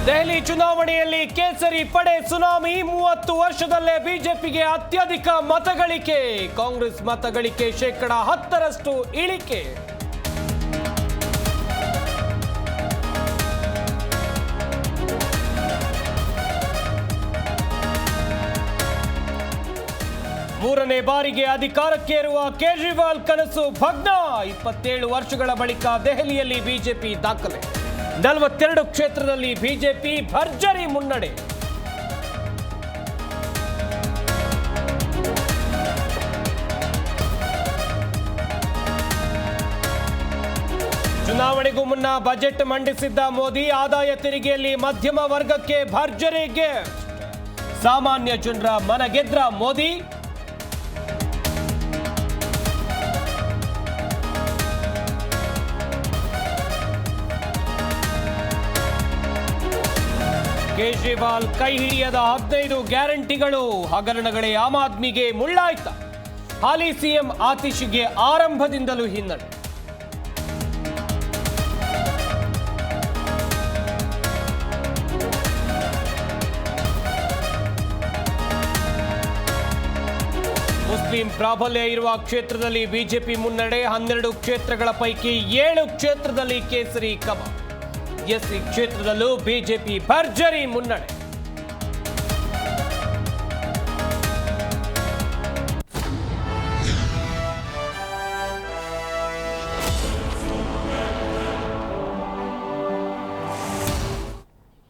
ದೆಹಲಿ ಚುನಾವಣೆಯಲ್ಲಿ ಕೇಸರಿ ಪಡೆ ಸುನಾಮಿ 30 ವರ್ಷದಲ್ಲೇ ಬಿಜೆಪಿಗೆ ಅತ್ಯಧಿಕ ಮತಗಳಿಕೆ. ಕಾಂಗ್ರೆಸ್ ಮತಗಳಿಕೆ 10% ಇಳಿಕೆ. ಮೂರನೇ ಬಾರಿಗೆ ಅಧಿಕಾರಕ್ಕೇರುವ ಕೇಜ್ರಿವಾಲ್ ಕನಸು ಭಗ್ನ. 27 ವರ್ಷಗಳ ಬಳಿಕ ದೆಹಲಿಯಲ್ಲಿ ಬಿಜೆಪಿ ದಾಖಲೆ. 42 ಕ್ಷೇತ್ರದಲ್ಲಿ ಬಿಜೆಪಿ ಭರ್ಜರಿ ಮುನ್ನಡೆ. ಚುನಾವಣೆಗೂ ಮುನ್ನ ಬಜೆಟ್ ಮಂಡಿಸಿದ್ದ ಮೋದಿ, ಆದಾಯ ತೆರಿಗೆಯಲ್ಲಿ ಮಧ್ಯಮ ವರ್ಗಕ್ಕೆ ಭರ್ಜರಿ ಗಿಫ್ಟ್. ಸಾಮಾನ್ಯ ಜನರ ಮನಗೆದ್ರ ಮೋದಿ. ಕೇಜ್ರಿವಾಲ್ ಕೈ ಹಿಡಿಯದ 15 ಗ್ಯಾರಂಟಿಗಳು. ಹಗರಣಗಳೇ ಆಮ್ ಆದ್ಮಿಗೆ ಮುಳ್ಳಾಯ್ತ. ಹಾಲಿ ಸಿಎಂ ಆತಿಶ್ಗೆ ಆರಂಭದಿಂದಲೂ ಹಿನ್ನಡೆ. ಮುಸ್ಲಿಂ ಪ್ರಾಬಲ್ಯ ಇರುವ ಕ್ಷೇತ್ರದಲ್ಲಿ ಬಿಜೆಪಿ ಮುನ್ನಡೆ. 12 ಕ್ಷೇತ್ರಗಳ ಪೈಕಿ 7 ಕ್ಷೇತ್ರದಲ್ಲಿ ಕೇಸರಿ ಕಮಲ. ಎಸ್ಸಿ ಕ್ಷೇತ್ರದಲ್ಲೂ ಬಿಜೆಪಿ ಭರ್ಜರಿ ಮುನ್ನಡೆ.